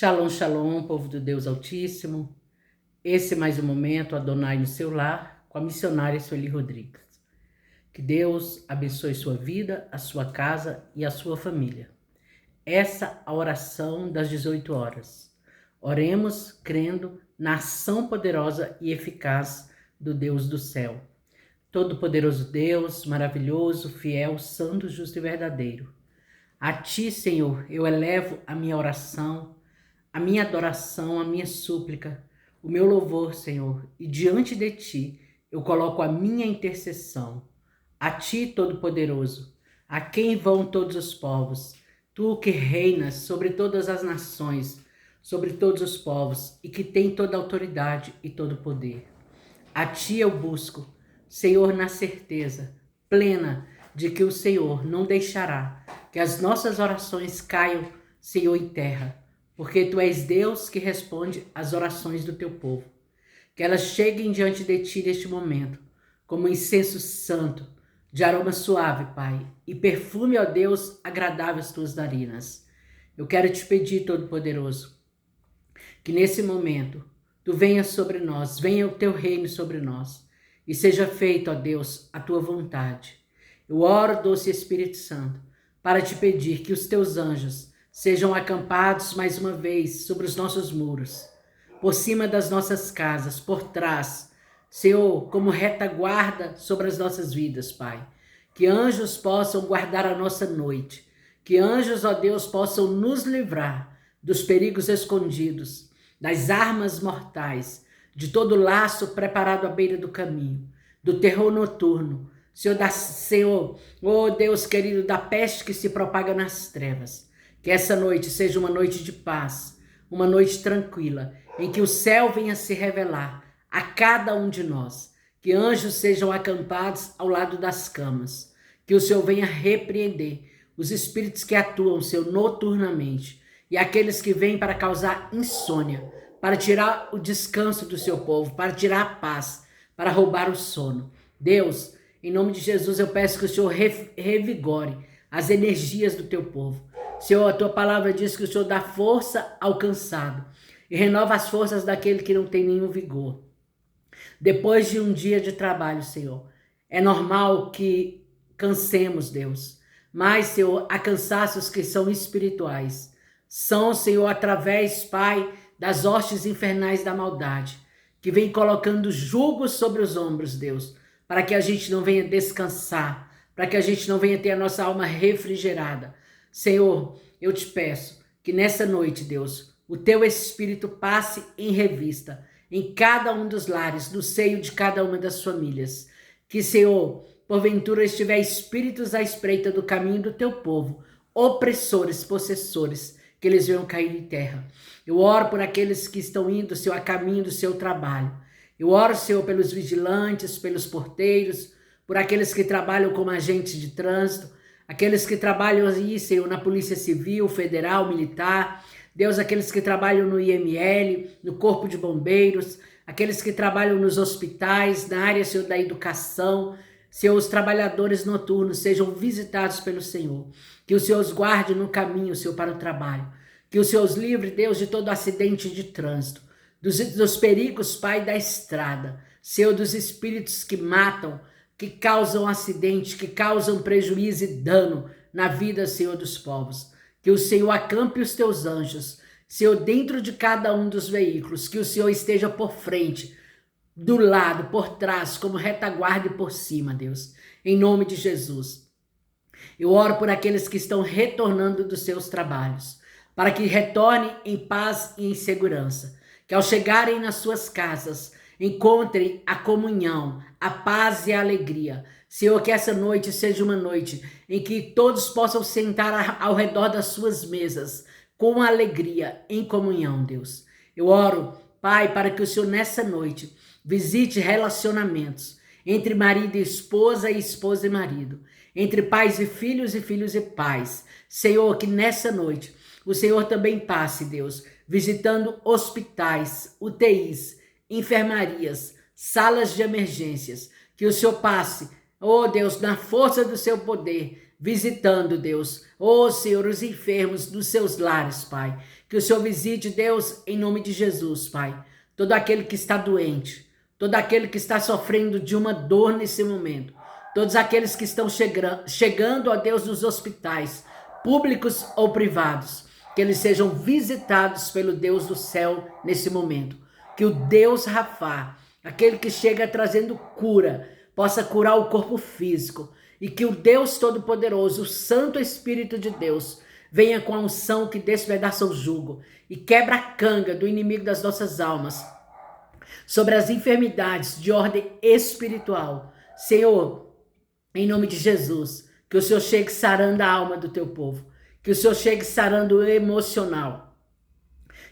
Shalom, shalom, povo do Deus Altíssimo. Esse é mais um momento, Adonai no seu lar, com a missionária Sueli Rodrigues. Que Deus abençoe sua vida, a sua casa e a sua família. Essa é a oração das 18 horas. Oremos crendo na ação poderosa e eficaz do Deus do céu. Todo-poderoso Deus, maravilhoso, fiel, santo, justo e verdadeiro. A Ti, Senhor, eu elevo a minha oração, a minha adoração, a minha súplica, o meu louvor, Senhor, e diante de Ti eu coloco a minha intercessão. A Ti, Todo-Poderoso, a quem vão todos os povos, Tu que reinas sobre todas as nações, sobre todos os povos, e que tem toda a autoridade e todo o poder. A Ti eu busco, Senhor, na certeza plena de que o Senhor não deixará que as nossas orações caiam, Senhor, em terra, porque Tu és Deus que responde às orações do Teu povo. Que elas cheguem diante de Ti neste momento, como incenso santo, de aroma suave, Pai, e perfume, ó Deus, agradável às Tuas narinas. Eu quero Te pedir, Todo-Poderoso, que nesse momento Tu venha sobre nós, venha o Teu reino sobre nós, e seja feito, ó Deus, a Tua vontade. Eu oro, doce Espírito Santo, para Te pedir que os Teus anjos sejam acampados mais uma vez sobre os nossos muros, por cima das nossas casas, por trás, Senhor, como retaguarda sobre as nossas vidas, Pai. Que anjos possam guardar a nossa noite, que anjos, ó Deus, possam nos livrar dos perigos escondidos, das armas mortais, de todo laço preparado à beira do caminho, do terror noturno, Senhor, ó Deus querido, da peste que se propaga nas trevas. Que essa noite seja uma noite de paz, uma noite tranquila, em que o céu venha se revelar a cada um de nós. Que anjos sejam acampados ao lado das camas. Que o Senhor venha repreender os espíritos que atuam, Senhor, noturnamente. E aqueles que vêm para causar insônia, para tirar o descanso do seu povo, para tirar a paz, para roubar o sono. Deus, em nome de Jesus, eu peço que o Senhor revigore as energias do teu povo. Senhor, a tua palavra diz que o Senhor dá força ao cansado e renova as forças daquele que não tem nenhum vigor. Depois de um dia de trabalho, Senhor, é normal que cansemos, Deus. Mas, Senhor, há cansaços que são espirituais. São, Senhor, através, Pai, das hostes infernais da maldade, que vem colocando jugo sobre os ombros, Deus, para que a gente não venha descansar, para que a gente não venha ter a nossa alma refrigerada. Senhor, eu te peço que nessa noite, Deus, o teu Espírito passe em revista em cada um dos lares, no seio de cada uma das famílias. Que, Senhor, porventura estiver espíritos à espreita do caminho do teu povo, opressores, possessores, que eles venham cair em terra. Eu oro por aqueles que estão indo, Senhor, a caminho do seu trabalho. Eu oro, Senhor, pelos vigilantes, pelos porteiros, por aqueles que trabalham como agentes de trânsito, aqueles que trabalham aí, Senhor, na Polícia Civil, Federal, Militar, Deus, aqueles que trabalham no IML, no Corpo de Bombeiros, aqueles que trabalham nos hospitais, na área, Senhor, da educação, Senhor, os trabalhadores noturnos sejam visitados pelo Senhor, que o Senhor os guarde no caminho, Senhor, para o trabalho, que o Senhor os livre, Deus, de todo acidente de trânsito, dos perigos, Pai, da estrada, Senhor, dos espíritos que matam, que causam acidente, que causam prejuízo e dano na vida, Senhor, dos povos. Que o Senhor acampe os teus anjos, Senhor, dentro de cada um dos veículos, que o Senhor esteja por frente, do lado, por trás, como retaguarda e por cima, Deus, em nome de Jesus. Eu oro por aqueles que estão retornando dos seus trabalhos, para que retornem em paz e em segurança, que ao chegarem nas suas casas, encontrem a comunhão, a paz e a alegria. Senhor, que essa noite seja uma noite em que todos possam sentar ao redor das suas mesas, com alegria, em comunhão, Deus. Eu oro, Pai, para que o Senhor nessa noite visite relacionamentos entre marido e esposa e marido, entre pais e filhos e pais. Senhor, que nessa noite o Senhor também passe, Deus, visitando hospitais, UTIs, enfermarias, salas de emergências, que o Senhor passe, oh Deus, na força do seu poder, visitando, Deus, oh Senhor, os enfermos dos seus lares, Pai. Que o Senhor visite, Deus, em nome de Jesus, Pai. Todo aquele que está doente, todo aquele que está sofrendo de uma dor nesse momento, todos aqueles que estão chegando, ó Deus, nos hospitais, públicos ou privados, que eles sejam visitados pelo Deus do céu nesse momento. Que o Deus Rafá, aquele que chega trazendo cura, possa curar o corpo físico. E que o Deus Todo-Poderoso, o Santo Espírito de Deus, venha com a unção que despedaça o jugo e quebra a canga do inimigo das nossas almas sobre as enfermidades de ordem espiritual. Senhor, em nome de Jesus, que o Senhor chegue sarando a alma do teu povo, que o Senhor chegue sarando o emocional,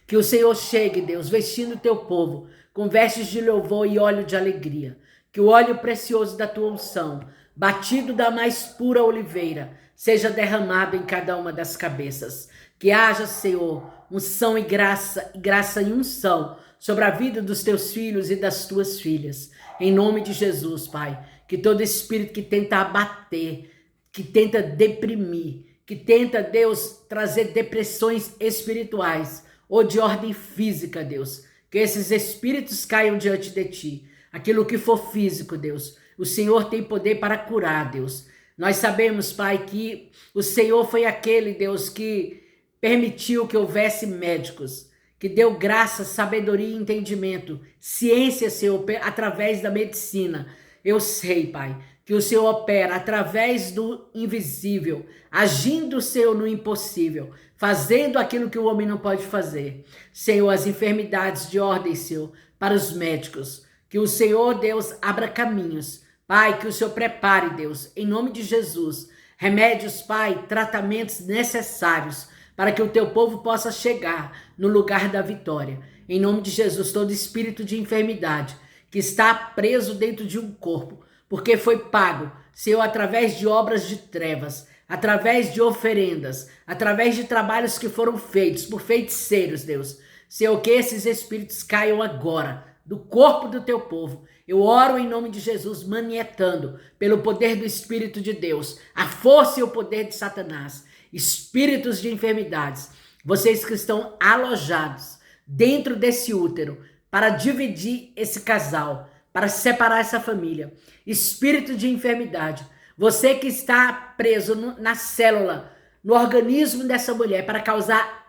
que o Senhor chegue, Deus, vestindo o teu povo com vestes de louvor e óleo de alegria, que o óleo precioso da tua unção, batido da mais pura oliveira, seja derramado em cada uma das cabeças. Que haja, Senhor, unção e graça e unção sobre a vida dos teus filhos e das tuas filhas. Em nome de Jesus, Pai, que todo espírito que tenta abater, que tenta deprimir, que tenta, Deus, trazer depressões espirituais ou de ordem física, Deus, que esses espíritos caiam diante de ti. Aquilo que for físico, Deus, o Senhor tem poder para curar, Deus. Nós sabemos, Pai, que o Senhor foi aquele, Deus, que permitiu que houvesse médicos, que deu graça, sabedoria e entendimento, ciência, Senhor, através da medicina. Eu sei, Pai, que o Senhor opera através do invisível, agindo, Senhor, no impossível, fazendo aquilo que o homem não pode fazer. Senhor, as enfermidades de ordem, Senhor, para os médicos, que o Senhor, Deus, abra caminhos. Pai, que o Senhor prepare, Deus, em nome de Jesus, remédios, Pai, tratamentos necessários para que o teu povo possa chegar no lugar da vitória. Em nome de Jesus, todo espírito de enfermidade que está preso dentro de um corpo, porque foi pago, Senhor, através de obras de trevas, através de oferendas, através de trabalhos que foram feitos por feiticeiros, Deus. Senhor, que esses espíritos caiam agora do corpo do teu povo. Eu oro em nome de Jesus, manietando pelo poder do Espírito de Deus, a força e o poder de Satanás, espíritos de enfermidades, vocês que estão alojados dentro desse útero para dividir esse casal, para separar essa família, espírito de enfermidade, você que está preso na célula, no organismo dessa mulher para causar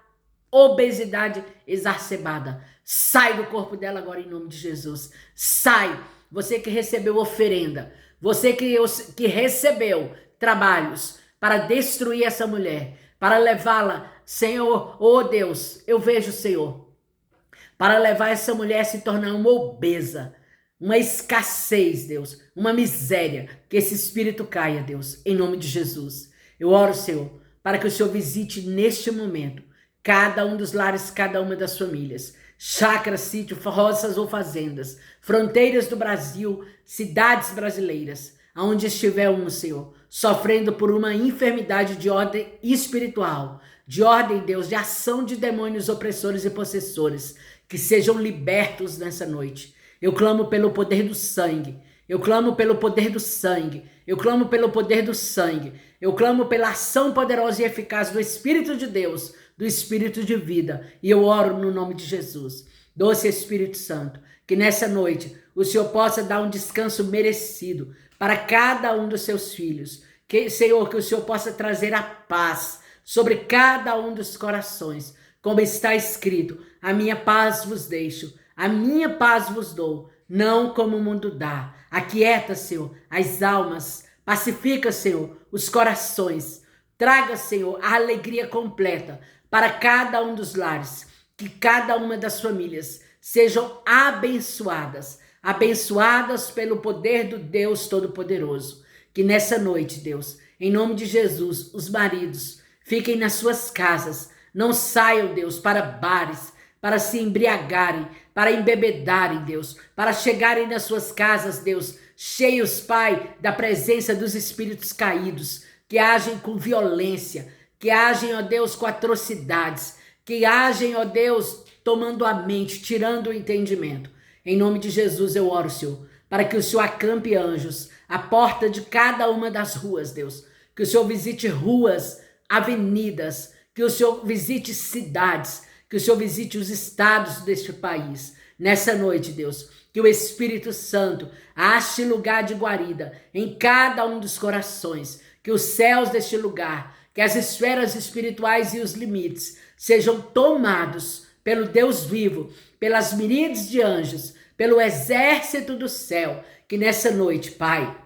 obesidade exacerbada, sai do corpo dela agora em nome de Jesus. Sai, você que recebeu oferenda, você que recebeu trabalhos para destruir essa mulher, para levá-la, Senhor, oh Deus, eu vejo, Senhor, para levar essa mulher a se tornar uma obesa, uma escassez, Deus, uma miséria, que esse espírito caia, Deus, em nome de Jesus. Eu oro, Senhor, para que o Senhor visite neste momento cada um dos lares, cada uma das famílias, chácaras, sítio, roças ou fazendas, fronteiras do Brasil, cidades brasileiras, aonde estiver um, Senhor, sofrendo por uma enfermidade de ordem espiritual, de ordem, Deus, de ação de demônios opressores e possessores, que sejam libertos nessa noite. Eu clamo pelo poder do sangue, eu clamo pelo poder do sangue, eu clamo pelo poder do sangue, eu clamo pela ação poderosa e eficaz do Espírito de Deus, do Espírito de vida, e eu oro no nome de Jesus. Doce Espírito Santo, que nessa noite o Senhor possa dar um descanso merecido para cada um dos seus filhos. Senhor, que o Senhor possa trazer a paz sobre cada um dos corações, como está escrito: a minha paz vos deixo, a minha paz vos dou, não como o mundo dá. Aquieta, Senhor, as almas, pacifica, Senhor, os corações, traga, Senhor, a alegria completa para cada um dos lares, que cada uma das famílias sejam abençoadas, abençoadas pelo poder do Deus Todo-Poderoso. Que nessa noite, Deus, em nome de Jesus, os maridos fiquem nas suas casas, não saiam, Deus, para bares, para se embriagarem, para embebedarem, Deus, para chegarem nas suas casas, Deus, cheios, Pai, da presença dos espíritos caídos, que agem com violência, que agem, ó Deus, com atrocidades, que agem, ó Deus, tomando a mente, tirando o entendimento. Em nome de Jesus eu oro, Senhor, para que o Senhor acampe anjos à porta de cada uma das ruas, Deus, que o Senhor visite ruas, avenidas, que o Senhor visite cidades, que o Senhor visite os estados deste país. Nessa noite, Deus, que o Espírito Santo ache lugar de guarida em cada um dos corações, que os céus deste lugar, que as esferas espirituais e os limites sejam tomados pelo Deus vivo, pelas miríades de anjos, pelo exército do céu, que nessa noite, Pai,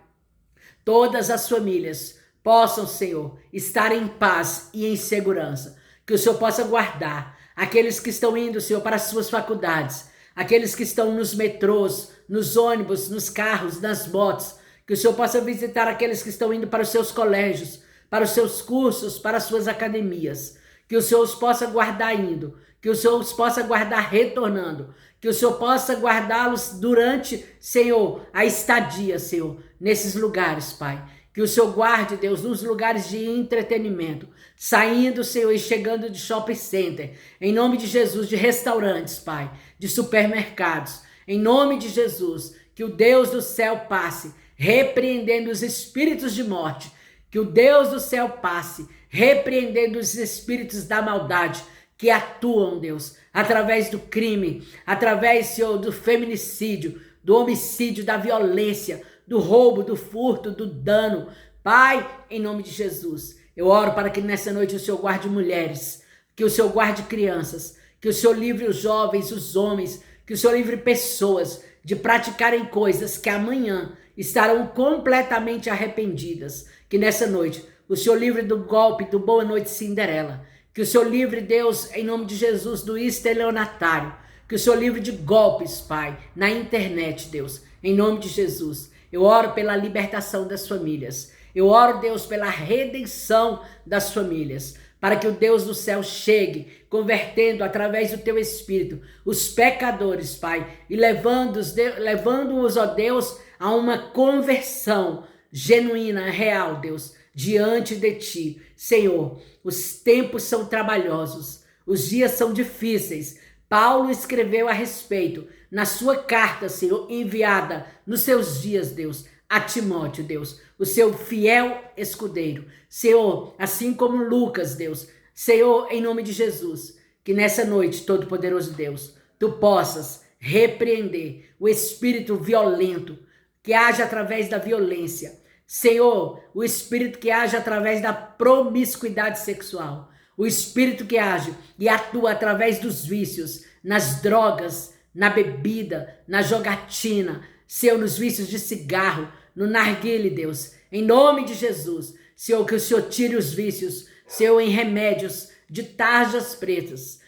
todas as famílias possam, Senhor, estar em paz e em segurança, que o Senhor possa guardar aqueles que estão indo, Senhor, para as suas faculdades, aqueles que estão nos metrôs, nos ônibus, nos carros, nas motos, que o Senhor possa visitar aqueles que estão indo para os seus colégios, para os seus cursos, para as suas academias, que o Senhor os possa guardar indo, que o Senhor os possa guardar retornando, que o Senhor possa guardá-los durante, Senhor, a estadia, Senhor, nesses lugares, Pai. Que o Senhor guarde, Deus, nos lugares de entretenimento, saindo, Senhor, e chegando de shopping center, em nome de Jesus, de restaurantes, Pai, de supermercados, em nome de Jesus, que o Deus do céu passe, repreendendo os espíritos de morte, que o Deus do céu passe, repreendendo os espíritos da maldade, que atuam, Deus, através do crime, através, Senhor, do feminicídio, do homicídio, da violência, do roubo, do furto, do dano. Pai, em nome de Jesus, eu oro para que nessa noite o Senhor guarde mulheres, que o Senhor guarde crianças, que o Senhor livre os jovens, os homens, que o Senhor livre pessoas de praticarem coisas que amanhã estarão completamente arrependidas. Que nessa noite o Senhor livre do golpe do Boa Noite Cinderela. Que o Senhor livre, Deus, em nome de Jesus, do estelionatário. Que o Senhor livre de golpes, Pai, na internet, Deus, em nome de Jesus. Eu oro pela libertação das famílias. Eu oro, Deus, pela redenção das famílias. Para que o Deus do céu chegue, convertendo através do teu Espírito os pecadores, Pai, e levando-os, ó Deus, a uma conversão genuína, real, Deus, diante de ti. Senhor, os tempos são trabalhosos, os dias são difíceis. Paulo escreveu a respeito na sua carta, Senhor, enviada nos seus dias, Deus, a Timóteo, Deus, o seu fiel escudeiro. Senhor, assim como Lucas, Deus, Senhor, em nome de Jesus, que nessa noite, Todo-Poderoso Deus, tu possas repreender o espírito violento que age através da violência. Senhor, o espírito que age através da promiscuidade sexual, o espírito que age e atua através dos vícios, nas drogas, na bebida, na jogatina, Senhor, nos vícios de cigarro, no narguile, Deus, em nome de Jesus, Senhor, que o Senhor tire os vícios, Senhor, em remédios de tarjas pretas,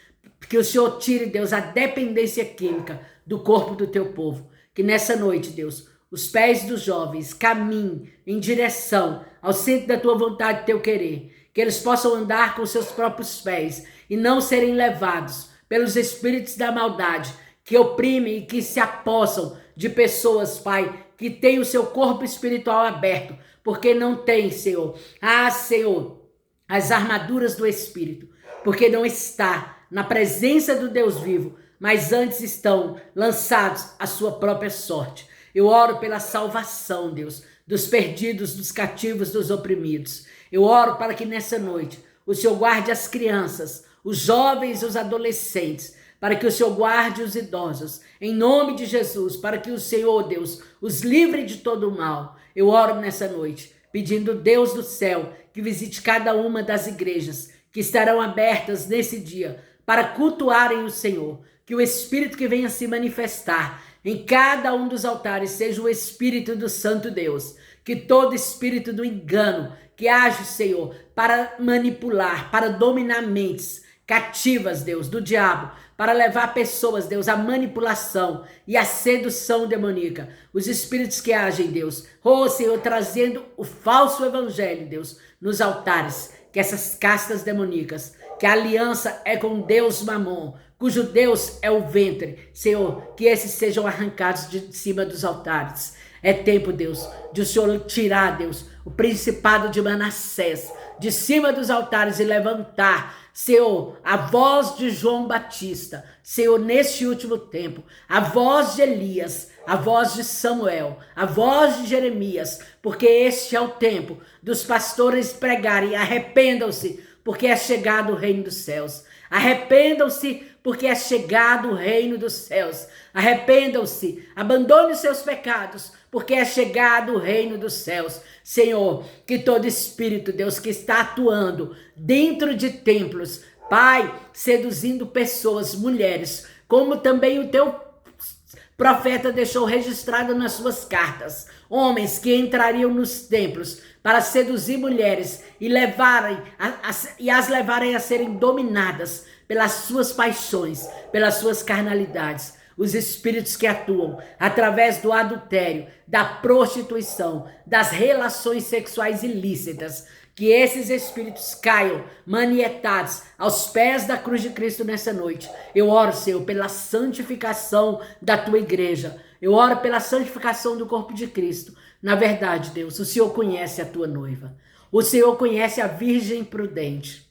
que o Senhor tire, Deus, a dependência química do corpo do teu povo, que nessa noite, Deus, os pés dos jovens caminhem em direção ao centro da tua vontade e teu querer, que eles possam andar com seus próprios pés e não serem levados pelos espíritos da maldade que oprimem e que se apossam de pessoas, Pai, que têm o seu corpo espiritual aberto, porque não tem, Senhor, Senhor, as armaduras do Espírito, porque não está na presença do Deus vivo, mas antes estão lançados à sua própria sorte. Eu oro pela salvação, Deus, dos perdidos, dos cativos, dos oprimidos. Eu oro para que nessa noite o Senhor guarde as crianças, os jovens, os adolescentes, para que o Senhor guarde os idosos, em nome de Jesus, para que o Senhor, Deus, os livre de todo o mal. Eu oro nessa noite, pedindo, Deus do céu, que visite cada uma das igrejas que estarão abertas nesse dia para cultuarem o Senhor, que o Espírito que venha se manifestar em cada um dos altares seja o Espírito do Santo Deus, que todo espírito do engano que age, Senhor, para manipular, para dominar mentes cativas, Deus, do diabo, para levar pessoas, Deus, à manipulação e à sedução demoníaca. Os espíritos que agem, Deus, Senhor, trazendo o falso evangelho, Deus, nos altares, que essas castas demoníacas, que a aliança é com Deus Mamon, cujo Deus é o ventre, Senhor, que esses sejam arrancados de cima dos altares. É tempo, Deus, de o Senhor tirar, Deus, o principado de Manassés de cima dos altares e levantar, Senhor, a voz de João Batista, Senhor, neste último tempo, a voz de Elias, a voz de Samuel, a voz de Jeremias, porque este é o tempo dos pastores pregarem: arrependam-se, porque é chegado o reino dos céus. Arrependam-se, porque é chegado o reino dos céus. Arrependam-se, abandone os seus pecados, porque é chegado o reino dos céus. Senhor, que todo espírito, Deus, que está atuando dentro de templos, Pai, seduzindo pessoas, mulheres, como também o teu profeta deixou registrado nas suas cartas, homens que entrariam nos templos para seduzir mulheres e as levarem a serem dominadas pelas suas paixões, pelas suas carnalidades. Os espíritos que atuam através do adultério, da prostituição, das relações sexuais ilícitas, que esses espíritos caiam manietados aos pés da cruz de Cristo nessa noite. Eu oro, Senhor, pela santificação da tua igreja. Eu oro pela santificação do corpo de Cristo. Na verdade, Deus, o Senhor conhece a tua noiva. O Senhor conhece a virgem prudente.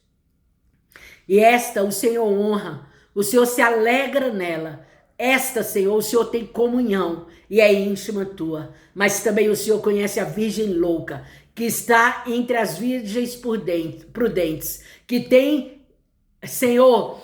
E esta o Senhor honra. O Senhor se alegra nela. Esta, Senhor, o Senhor tem comunhão e é íntima tua. Mas também o Senhor conhece a virgem louca, que está entre as virgens prudentes, que tem, Senhor,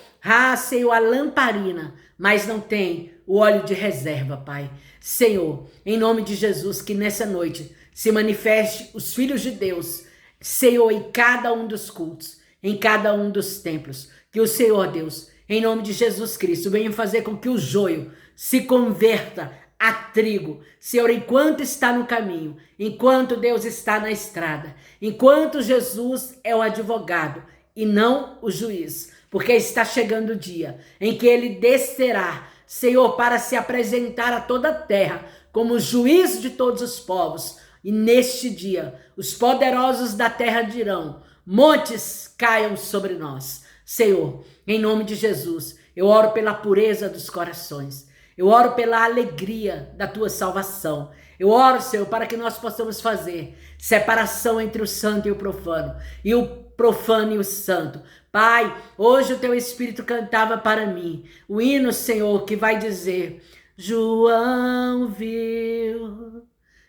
Senhor, a lamparina, mas não tem o óleo de reserva, Pai. Senhor, em nome de Jesus, que nessa noite se manifeste os filhos de Deus, Senhor, em cada um dos cultos, em cada um dos templos. Que o Senhor, Deus, em nome de Jesus Cristo, venha fazer com que o joio se converta a trigo, Senhor, enquanto está no caminho, enquanto Deus está na estrada, enquanto Jesus é o advogado e não o juiz, porque está chegando o dia em que ele descerá, Senhor, para se apresentar a toda a terra como juiz de todos os povos. E neste dia, os poderosos da terra dirão: montes caiam sobre nós. Senhor, em nome de Jesus, eu oro pela pureza dos corações. Eu oro pela alegria da tua salvação. Eu oro, Senhor, para que nós possamos fazer separação entre o santo e o profano, e o profano e o santo. Pai, hoje o teu Espírito cantava para mim o hino, Senhor, que vai dizer: João viu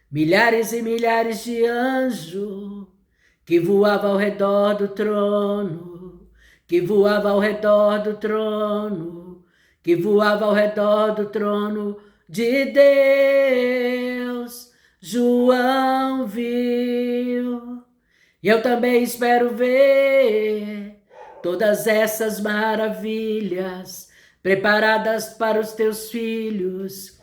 milhares e milhares de anjos que voavam ao redor do trono, que voava ao redor do trono, que voava ao redor do trono de Deus. João viu, e eu também espero ver todas essas maravilhas preparadas para os teus filhos.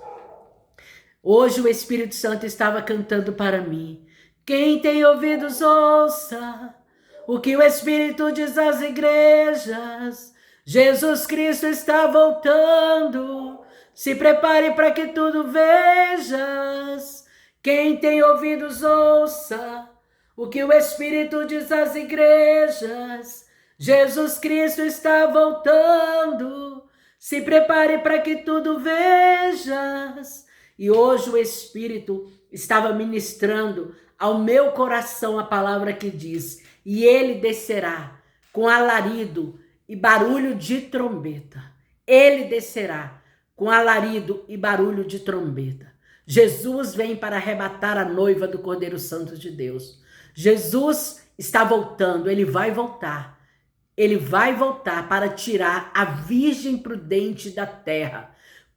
Hoje o Espírito Santo estava cantando para mim: quem tem ouvidos ouça o que o Espírito diz às igrejas. Jesus Cristo está voltando, se prepare para que tudo vejas. Quem tem ouvidos ouça o que o Espírito diz às igrejas. Jesus Cristo está voltando, se prepare para que tudo vejas. E hoje o Espírito estava ministrando ao meu coração a palavra que diz: e ele descerá com alarido e barulho de trombeta. Ele descerá com alarido e barulho de trombeta. Jesus vem para arrebatar a noiva do Cordeiro Santo de Deus. Jesus está voltando, ele vai voltar. Ele vai voltar para tirar a virgem prudente da terra.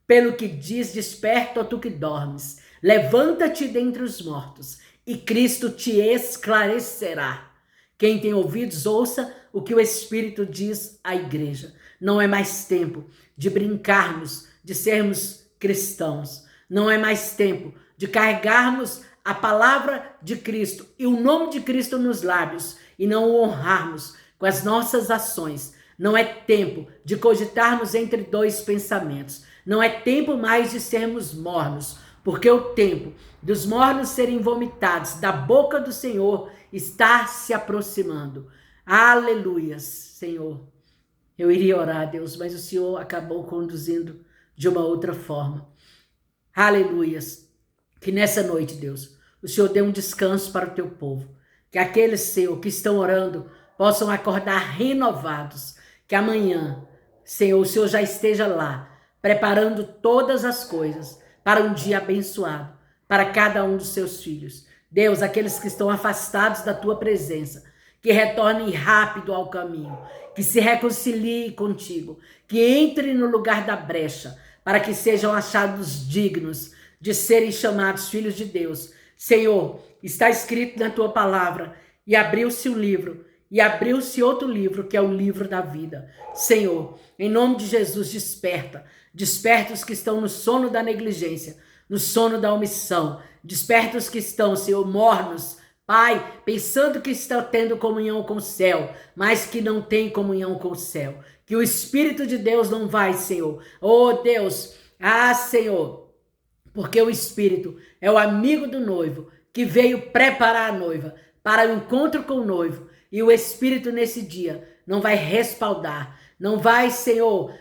Pelo que diz: desperta, ó tu que dormes, levanta-te dentre os mortos, e Cristo te esclarecerá. Quem tem ouvidos, ouça o que o Espírito diz à igreja. Não é mais tempo de brincarmos, de sermos cristãos. Não é mais tempo de carregarmos a palavra de Cristo e o nome de Cristo nos lábios e não o honrarmos com as nossas ações. Não é tempo de cogitarmos entre dois pensamentos. Não é tempo mais de sermos mornos, porque o tempo dos mornos serem vomitados da boca do Senhor está se aproximando. Aleluias, Senhor. Eu iria orar, Deus, mas o Senhor acabou conduzindo de uma outra forma. Aleluias. Que nessa noite, Deus, o Senhor dê um descanso para o teu povo. Que aqueles, Senhor, que estão orando possam acordar renovados, que amanhã, Senhor, o Senhor já esteja lá, preparando todas as coisas para um dia abençoado, para cada um dos seus filhos. Deus, aqueles que estão afastados da tua presença, que retornem rápido ao caminho, que se reconciliem contigo, que entrem no lugar da brecha, para que sejam achados dignos de serem chamados filhos de Deus. Senhor, está escrito na tua palavra, e abriu-se um livro, e abriu-se outro livro, que é o livro da vida. Senhor, em nome de Jesus, desperta os que estão no sono da negligência, no sono da omissão, desperta os que estão, Senhor, mornos, Pai, pensando que estão tendo comunhão com o céu, mas que não tem comunhão com o céu, que o Espírito de Deus não vai, Senhor. Oh Deus, Senhor, porque o Espírito é o amigo do noivo, que veio preparar a noiva para o encontro com o noivo, e o Espírito nesse dia não vai respaldar, não vai, Senhor,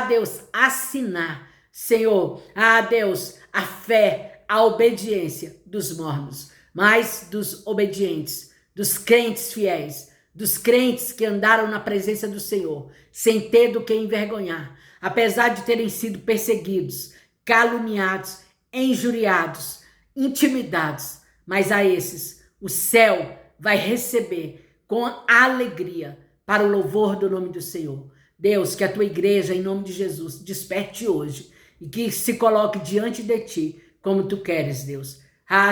Deus, assinar, Senhor, Deus, a fé, a obediência dos mornos, mas dos obedientes, dos crentes fiéis, dos crentes que andaram na presença do Senhor, sem ter do que envergonhar, apesar de terem sido perseguidos, caluniados, injuriados, intimidados, mas a esses o céu vai receber com alegria para o louvor do nome do Senhor. Deus, que a tua igreja, em nome de Jesus, desperte hoje e que se coloque diante de ti como tu queres, Deus.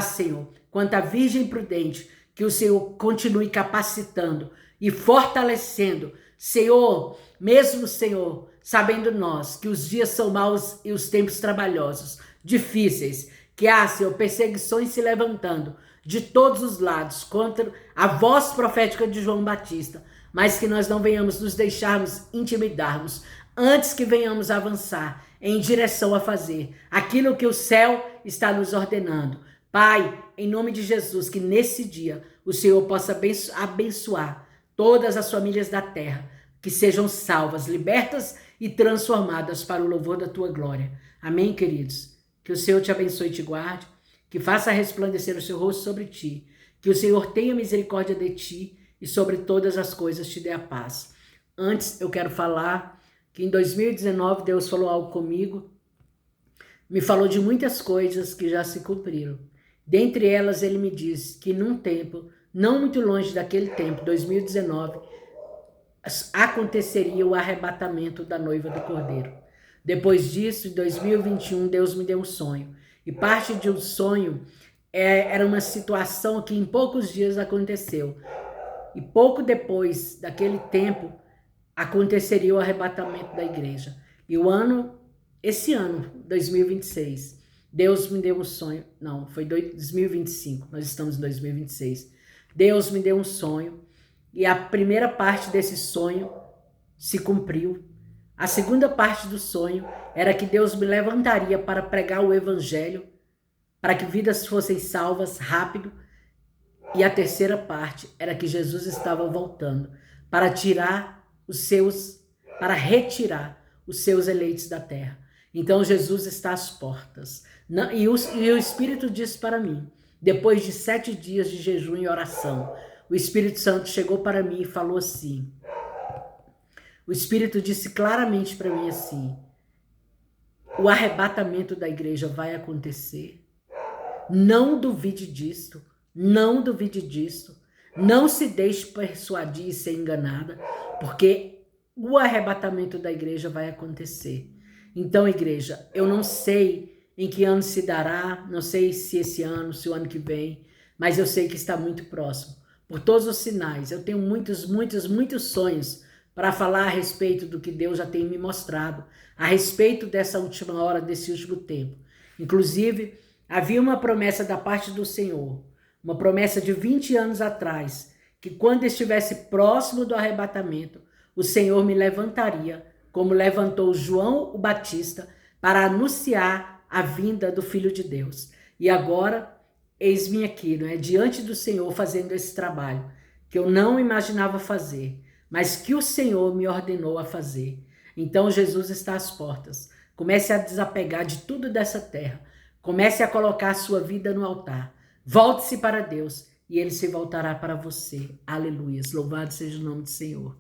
Senhor, quanto a virgem prudente, que o Senhor continue capacitando e fortalecendo, Senhor, mesmo, Senhor, sabendo nós que os dias são maus e os tempos trabalhosos, difíceis, que há, Senhor, perseguições se levantando de todos os lados contra a voz profética de João Batista, mas que nós não venhamos nos deixarmos intimidarmos, antes que venhamos avançar em direção a fazer aquilo que o céu está nos ordenando. Pai, em nome de Jesus, que nesse dia o Senhor possa abençoar todas as famílias da terra, que sejam salvas, libertas e transformadas para o louvor da tua glória. Amém, queridos? Que o Senhor te abençoe e te guarde, que faça resplandecer o seu rosto sobre ti, que o Senhor tenha misericórdia de ti e sobre todas as coisas te dê a paz. Antes, eu quero falar que em 2019 Deus falou algo comigo, me falou de muitas coisas que já se cumpriram. Dentre elas, ele me disse que num tempo, não muito longe daquele tempo, 2019, aconteceria o arrebatamento da noiva do Cordeiro. Depois disso, em 2021, Deus me deu um sonho. E parte de um sonho era uma situação que em poucos dias aconteceu. E pouco depois daquele tempo, aconteceria o arrebatamento da igreja. E esse ano, 2026, Deus me deu um sonho. Não, foi 2025, nós estamos em 2026. Deus me deu um sonho e a primeira parte desse sonho se cumpriu. A segunda parte do sonho era que Deus me levantaria para pregar o evangelho, para que vidas fossem salvas rápido. E a terceira parte era que Jesus estava voltando para retirar os seus eleitos da terra. Então Jesus está às portas. E o Espírito disse para mim, depois de 7 dias de jejum e oração, o Espírito Santo chegou para mim e falou assim. O Espírito disse claramente para mim assim: o arrebatamento da igreja vai acontecer. Não duvide disto. Não duvide disto. Não se deixe persuadir e ser enganada, porque o arrebatamento da igreja vai acontecer. Então, igreja, eu não sei em que ano se dará, não sei se esse ano, se o ano que vem, mas eu sei que está muito próximo. Por todos os sinais, eu tenho muitos sonhos para falar a respeito do que Deus já tem me mostrado, a respeito dessa última hora, desse último tempo. Inclusive, havia uma promessa da parte do Senhor, uma promessa de 20 anos atrás, que quando estivesse próximo do arrebatamento, o Senhor me levantaria, como levantou João o Batista, para anunciar a vinda do Filho de Deus. E agora, eis-me aqui, diante do Senhor, fazendo esse trabalho, que eu não imaginava fazer, mas que o Senhor me ordenou a fazer. Então Jesus está às portas. Comece a desapegar de tudo dessa terra. Comece a colocar a sua vida no altar. Volte-se para Deus e Ele se voltará para você. Aleluias. Louvado seja o nome do Senhor.